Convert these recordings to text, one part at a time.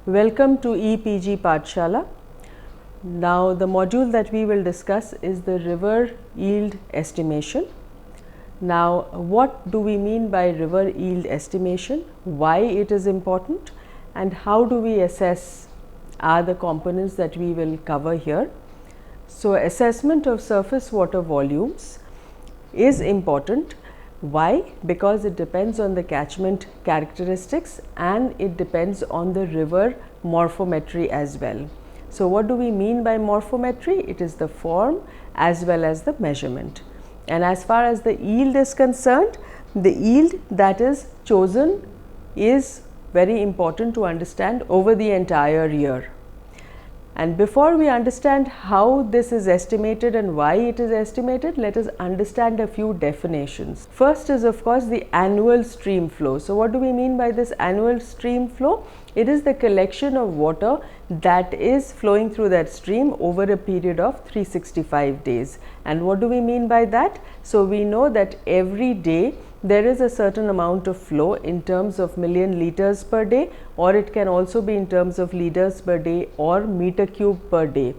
Welcome to EPG Pathshala. Now the module that we will discuss is the river yield estimation. Now what do we mean by river yield estimation, why it is important, and how do we assess are the components that we will cover here. So assessment of surface water volumes is important. Why? Because it depends on the catchment characteristics and it depends on the river morphometry as well. So what do we mean by morphometry? It is the form as well as the measurement. And as far as the yield is concerned, the yield that is chosen is very important to understand over the entire year. And before we understand how this is estimated and why it is estimated, let us understand a few definitions. First is of course the annual stream flow. So what do we mean by this annual stream flow? It is the collection of water that is flowing through that stream over a period of 365 days. And what do we mean by that? So we know that every day there is a certain amount of flow in terms of million liters per day, or it can also be in terms of liters per day or meter cube per day.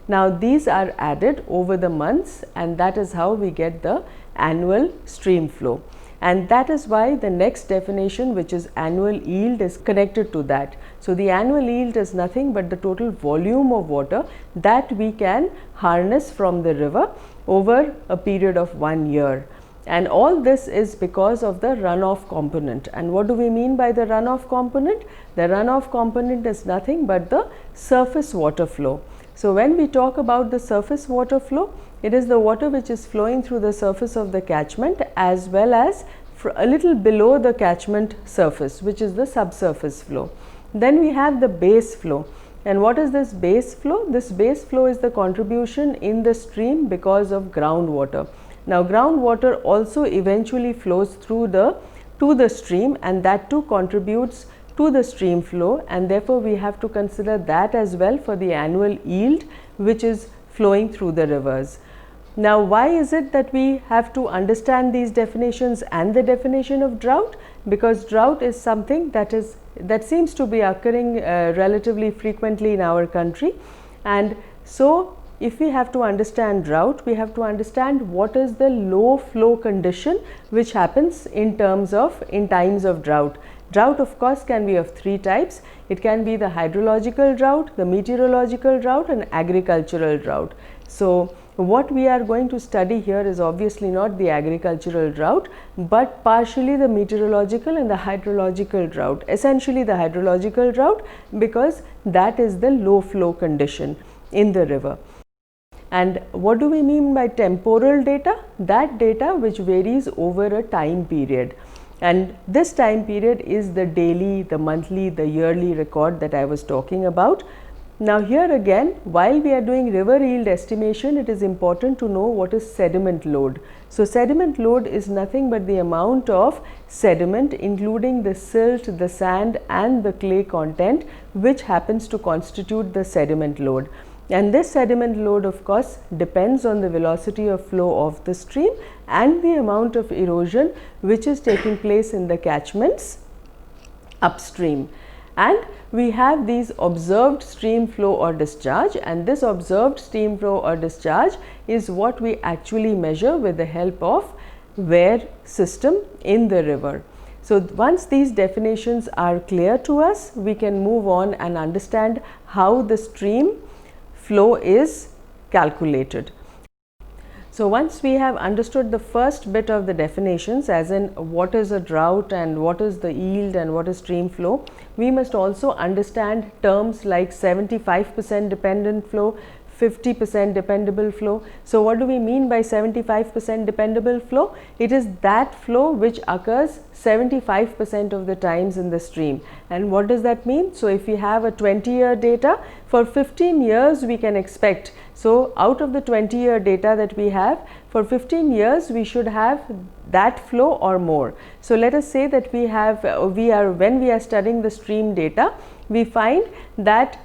Now these are added over the months and that is how we get the annual stream flow. And that is why the next definition, which is annual yield, is connected to that. So the annual yield is nothing but the total volume of water that we can harness from the river over a period of 1 year. And all this is because of the runoff component. And what do we mean by the runoff component? The runoff component is nothing but the surface water flow. So when we talk about the surface water flow, it is the water which is flowing through the surface of the catchment as well as a little below the catchment surface, which is the subsurface flow. Then we have the base flow. And what is this base flow? This base flow is the contribution in the stream because of groundwater. Now groundwater also eventually flows through to the stream, and that too contributes to the stream flow, and therefore we have to consider that as well for the annual yield which is flowing through the rivers. Now why is it that we have to understand these definitions and the definition of drought? Because drought is something that seems to be occurring relatively frequently in our country, and so if we have to understand drought, we have to understand what is the low flow condition which happens in times of drought. Drought of course can be of three types. It can be the hydrological drought, the meteorological drought, and agricultural drought. So what we are going to study here is obviously not the agricultural drought, but partially the meteorological and the hydrological drought. Essentially the hydrological drought, because that is the low flow condition in the river. And what do we mean by temporal data? That data which varies over a time period. And this time period is the daily, the monthly, the yearly record that I was talking about. Now here again, while we are doing river yield estimation, it is important to know what is sediment load. So sediment load is nothing but the amount of sediment, including the silt, the sand and the clay content, which happens to constitute the sediment load. And this sediment load of course depends on the velocity of flow of the stream and the amount of erosion which is taking place in the catchments upstream. And we have these observed stream flow or discharge, and this observed stream flow or discharge is what we actually measure with the help of weir system in the river. So once these definitions are clear to us, we can move on and understand how the stream flow is calculated. So once we have understood the first bit of the definitions, as in what is a drought and what is the yield and what is stream flow, we must also understand terms like 75% dependent flow, 50% dependable flow. So what do we mean by 75% dependable flow? It is that flow which occurs 75% of the times in the stream. And what does that mean? So if we have a 20-year data, for 15 years we can expect, so out of the 20-year data that we have, for 15 years we should have that flow or more. So let us say that when we are studying the stream data, we find that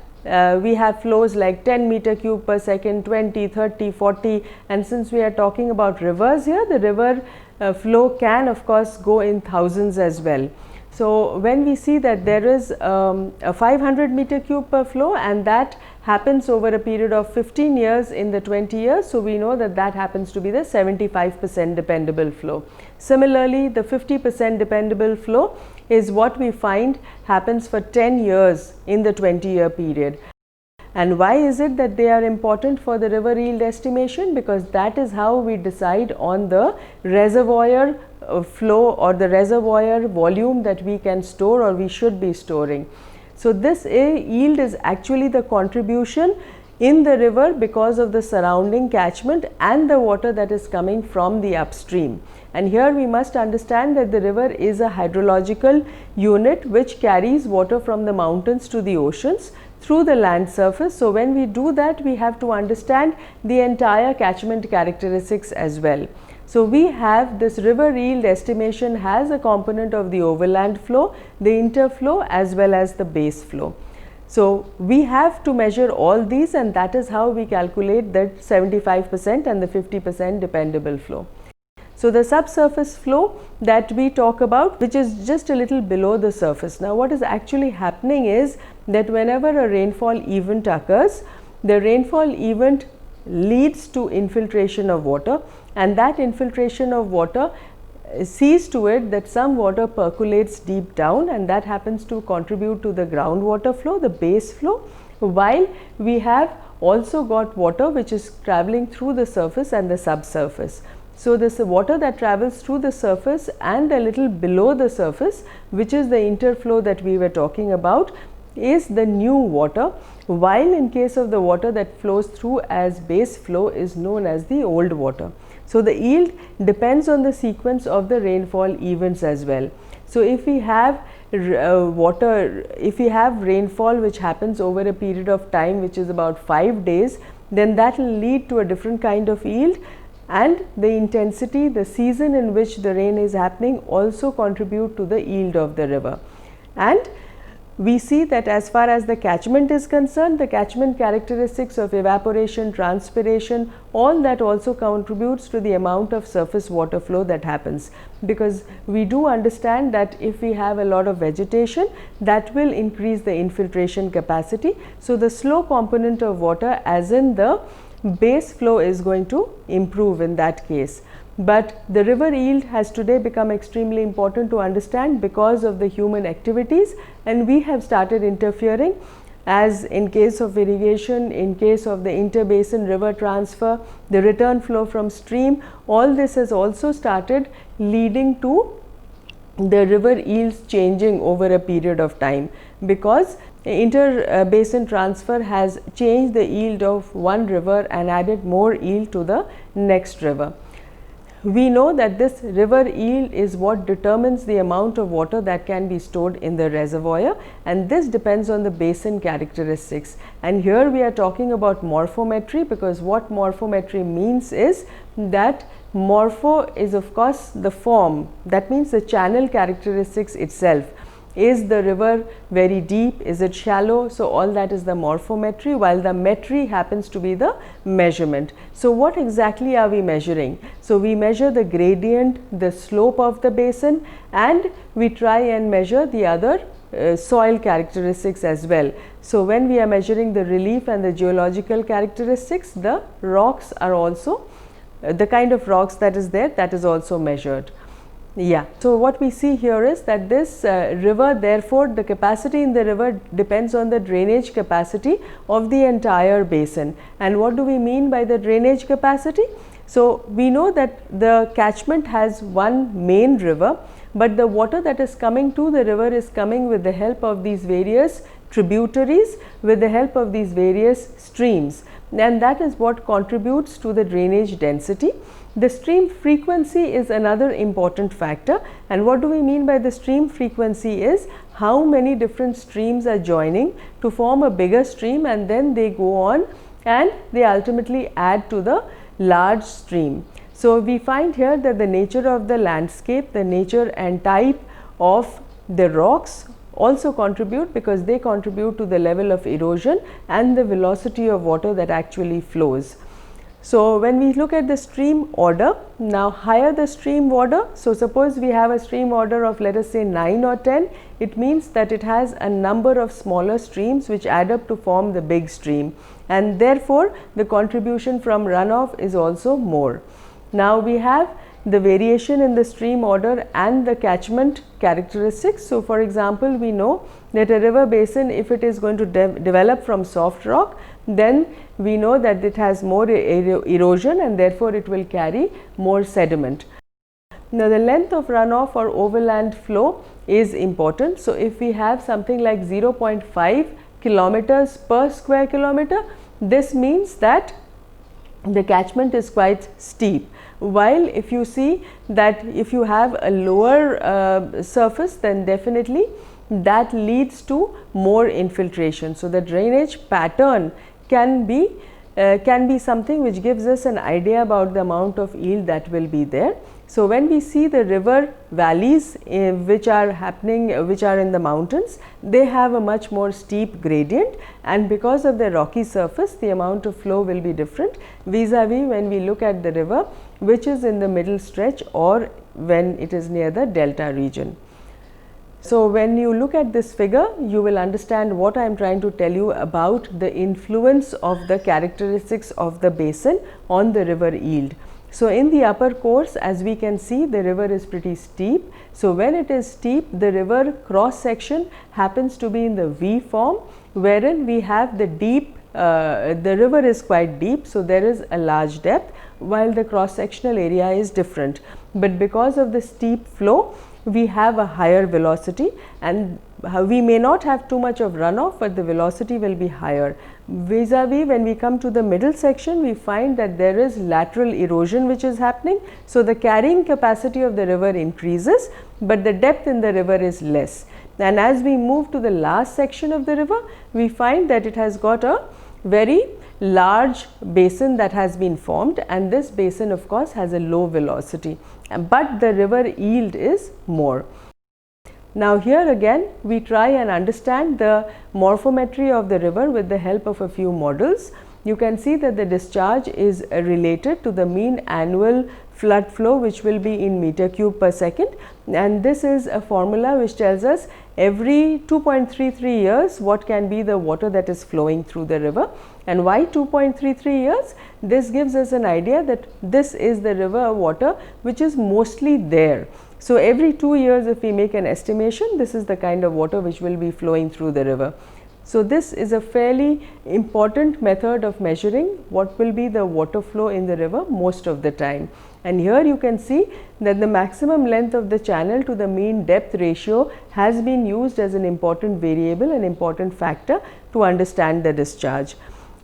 we have flows like 10 meter cube per second, 20, 30, 40, and since we are talking about rivers here, the river flow can of course go in thousands as well. So when we see that there is a 500 meter cube per flow, and that happens over a period of 15 years in the 20 years, so we know that that happens to be the 75% dependable flow. Similarly, the 50% dependable flow is what we find happens for 10 years in the 20-year period. And why is it that they are important for the river yield estimation? Because that is how we decide on the reservoir flow or the reservoir volume that we can store or we should be storing. So this yield is actually the contribution in the river because of the surrounding catchment and the water that is coming from the upstream. And here we must understand that the river is a hydrological unit which carries water from the mountains to the oceans through the land surface. So when we do that, we have to understand the entire catchment characteristics as well. So we have this river yield estimation has a component of the overland flow, the interflow as well as the base flow. So we have to measure all these, and that is how we calculate that 75% and the 50% dependable flow. So the subsurface flow that we talk about, which is just a little below the surface. Now what is actually happening is that whenever a rainfall event occurs, the rainfall event leads to infiltration of water, and that infiltration of water sees to it that some water percolates deep down, and that happens to contribute to the groundwater flow, the base flow, while we have also got water which is traveling through the surface and the subsurface. So this water that travels through the surface and a little below the surface, which is the interflow that we were talking about, is the new water, while in case of the water that flows through as base flow is known as the old water. So the yield depends on the sequence of the rainfall events as well. So if we have if we have rainfall which happens over a period of time which is about 5 days, then that will lead to a different kind of yield, and the intensity, the season in which the rain is happening also contribute to the yield of the river. And we see that as far as the catchment is concerned, the catchment characteristics of evaporation, transpiration, all that also contributes to the amount of surface water flow that happens, because we do understand that if we have a lot of vegetation, that will increase the infiltration capacity. So the slow component of water, as in the base flow, is going to improve in that case. But the river yield has today become extremely important to understand because of the human activities, and we have started interfering, as in case of irrigation, in case of the interbasin river transfer, the return flow from stream. All this has also started leading to the river yields changing over a period of time, because interbasin transfer has changed the yield of one river and added more yield to the next river. We know that this river yield is what determines the amount of water that can be stored in the reservoir, and this depends on the basin characteristics. And here we are talking about morphometry, because what morphometry means is that morpho is of course the form, that means the channel characteristics itself. Is the river very deep? Is it shallow? So all that is the morphometry, while the metry happens to be the measurement. So what exactly are we measuring? So we measure the gradient, the slope of the basin, and we try and measure the other soil characteristics as well. So when we are measuring the relief and the geological characteristics, the rocks are also, the kind of rocks that is there, that is also measured. Yeah. So what we see here is that this river, therefore the capacity in the river depends on the drainage capacity of the entire basin. And what do we mean by the drainage capacity? So we know that the catchment has one main river, but the water that is coming to the river is coming with the help of these various tributaries, with the help of these various streams, and that is what contributes to the drainage density. The stream frequency is another important factor, and what do we mean by the stream frequency is how many different streams are joining to form a bigger stream, and then they go on and they ultimately add to the large stream. So we find here that the nature of the landscape, the nature and type of the rocks also contribute, because they contribute to the level of erosion and the velocity of water that actually flows. So when we look at the stream order, now higher the stream order, so suppose we have a stream order of let us say 9 or 10, it means that it has a number of smaller streams which add up to form the big stream, and therefore the contribution from runoff is also more. Now we have the variation in the stream order and the catchment characteristics. So for example, we know that a river basin, if it is going to develop from soft rock, then we know that it has more erosion and therefore it will carry more sediment. Now the length of runoff or overland flow is important. So if we have something like 0.5 kilometers per square kilometer, this means that the catchment is quite steep. While if you see that if you have a lower surface, then definitely that leads to more infiltration. So the drainage pattern can be something which gives us an idea about the amount of yield that will be there. So when we see the river valleys which are in the mountains, they have a much more steep gradient, and because of the rocky surface, the amount of flow will be different vis-a-vis when we look at the river which is in the middle stretch or when it is near the delta region. So when you look at this figure, you will understand what I am trying to tell you about the influence of the characteristics of the basin on the river yield. So in the upper course, as we can see, the river is pretty steep. So when it is steep, the river cross section happens to be in the V form, wherein we have the deep, the river is quite deep, so there is a large depth, while the cross sectional area is different. But because of the steep flow, we have a higher velocity, and we may not have too much of runoff, but the velocity will be higher. Vis-a-vis when we come to the middle section, we find that there is lateral erosion which is happening. So the carrying capacity of the river increases, but the depth in the river is less. And as we move to the last section of the river, we find that it has got a very large basin that has been formed, and this basin of course has a low velocity, but the river yield is more. Now here again we try and understand the morphometry of the river with the help of a few models. You can see that the discharge is related to the mean annual flood flow, which will be in meter cube per second, and this is a formula which tells us every 2.33 years what can be the water that is flowing through the river. And why 2.33 years? This gives us an idea that this is the river water which is mostly there. So every 2 years, if we make an estimation, this is the kind of water which will be flowing through the river. So this is a fairly important method of measuring what will be the water flow in the river most of the time. And here you can see that the maximum length of the channel to the mean depth ratio has been used as an important variable, an important factor to understand the discharge.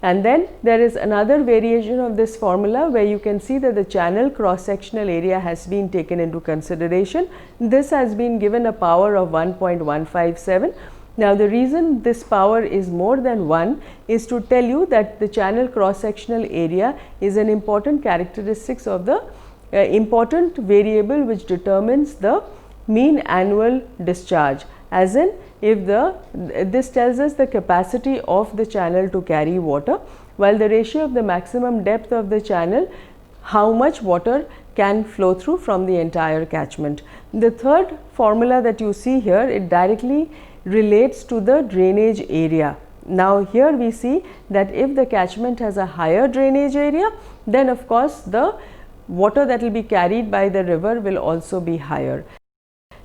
And then there is another variation of this formula where you can see that the channel cross sectional area has been taken into consideration. This has been given a power of 1.157. Now the reason this power is more than 1 is to tell you that the channel cross sectional area is an important characteristics of the important variable which determines the mean annual discharge, as in if this tells us the capacity of the channel to carry water, while the ratio of the maximum depth of the channel, how much water can flow through from the entire catchment. The third formula that you see here, it directly relates to the drainage area. Now here we see that if the catchment has a higher drainage area, then of course the water that will be carried by the river will also be higher.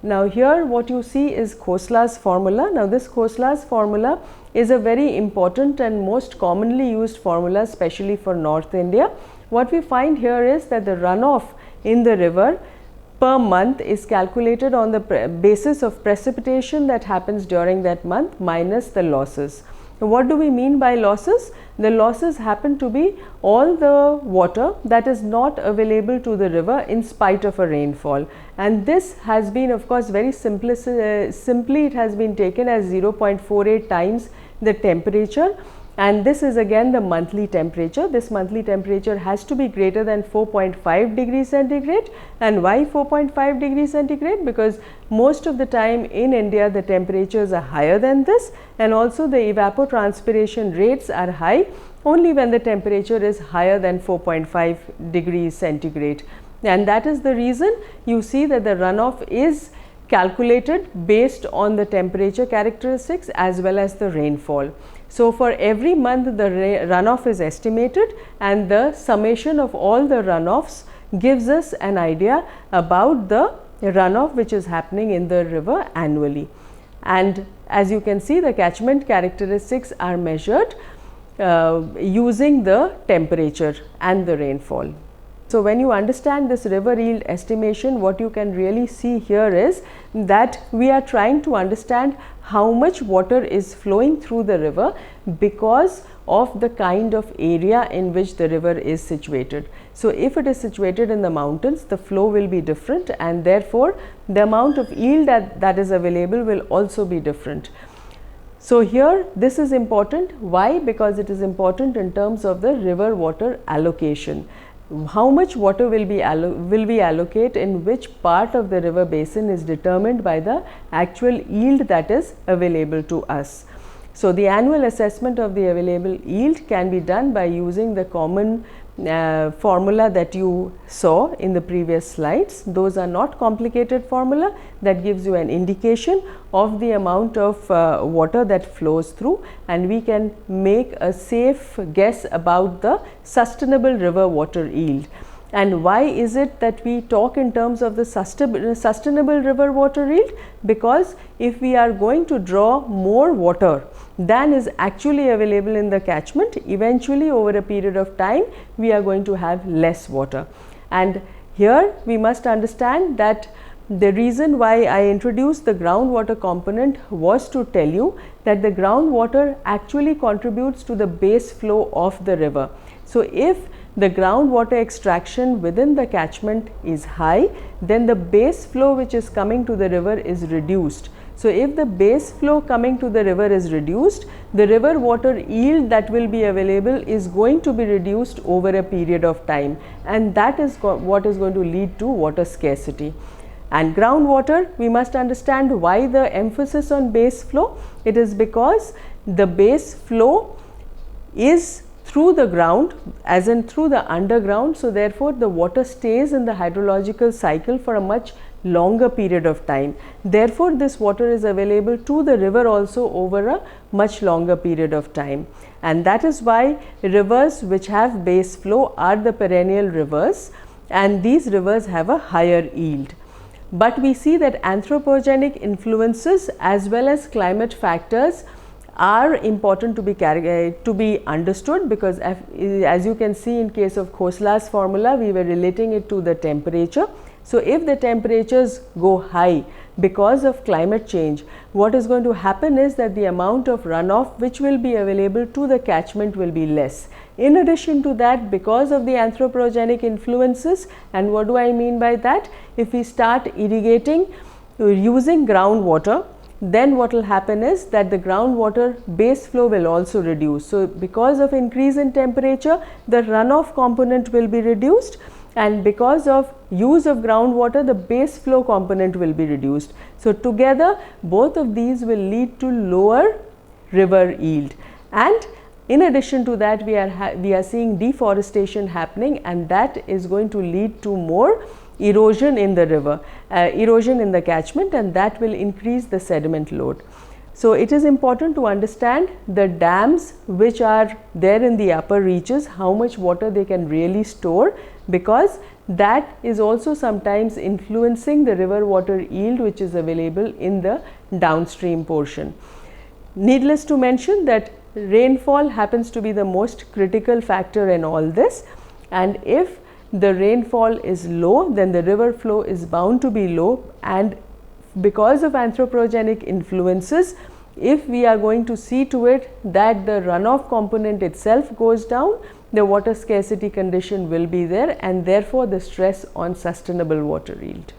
Now here what you see is Khosla's formula. Now this Khosla's formula is a very important and most commonly used formula, especially for North India. What we find here is that the runoff in the river per month is calculated on the basis of precipitation that happens during that month minus the losses. Now, what do we mean by losses? The losses happen to be all the water that is not available to the river in spite of a rainfall, and this has been of course very simply it has been taken as 0.48 times the temperature and this is again the monthly temperature. This monthly temperature has to be greater than 4.5 degrees centigrade. And why 4.5 degrees centigrade? Because most of the time in India the temperatures are higher than this, and also the evapotranspiration rates are high only when the temperature is higher than 4.5 degrees centigrade. And that is the reason you see that the runoff is calculated based on the temperature characteristics as well as the rainfall. So, for every month the runoff is estimated, and the summation of all the runoffs gives us an idea about the runoff which is happening in the river annually. And as you can see, the catchment characteristics are measured using the temperature and the rainfall. So, when you understand this river yield estimation, what you can really see here is that we are trying to understand how much water is flowing through the river because of the kind of area in which the river is situated. So, if it is situated in the mountains, the flow will be different, and therefore, the amount of yield that is available will also be different. So, here this is important. Why? Because it is important in terms of the river water allocation. How much water will we allocate in which part of the river basin is determined by the actual yield that is available to us. So, the annual assessment of the available yield can be done by using the common formula that you saw in the previous slides. Those are not complicated formula, that gives you an indication of the amount of water that flows through, and we can make a safe guess about the sustainable river water yield. And why is it that we talk in terms of the sustainable river water yield? Because if we are going to draw more water than is actually available in the catchment, eventually over a period of time we are going to have less water. And here we must understand that the reason why I introduced the groundwater component was to tell you that the groundwater actually contributes to the base flow of the river. So, if the groundwater extraction within the catchment is high, then the base flow which is coming to the river is reduced. So, if the base flow coming to the river is reduced, the river water yield that will be available is going to be reduced over a period of time, and that is what is going to lead to water scarcity. And groundwater, we must understand why the emphasis on base flow. It is because the base flow is through the ground, as in through the underground. So, therefore, the water stays in the hydrological cycle for a much longer period of time. Therefore, this water is available to the river also over a much longer period of time, and that is why rivers which have base flow are the perennial rivers, and these rivers have a higher yield. But we see that anthropogenic influences as well as climate factors are important to be understood, because as you can see in case of Khosla's formula, we were relating it to the temperature. So, if the temperatures go high because of climate change, what is going to happen is that the amount of runoff which will be available to the catchment will be less. In addition to that, because of the anthropogenic influences, and what do I mean by that? If we start irrigating using groundwater, then what will happen is that the groundwater base flow will also reduce. So, because of increase in temperature, the runoff component will be reduced, and because of use of groundwater, the base flow component will be reduced. So, together both of these will lead to lower river yield, and in addition to that we are seeing deforestation happening, and that is going to lead to more erosion in the river, erosion in the catchment, and that will increase the sediment load. So, it is important to understand the dams which are there in the upper reaches, how much water they can really store, because that is also sometimes influencing the river water yield which is available in the downstream portion. Needless to mention that rainfall happens to be the most critical factor in all this, and if the rainfall is low, then the river flow is bound to be low, and because of anthropogenic influences, if we are going to see to it that the runoff component itself goes down, the water scarcity condition will be there, and therefore the stress on sustainable water yield.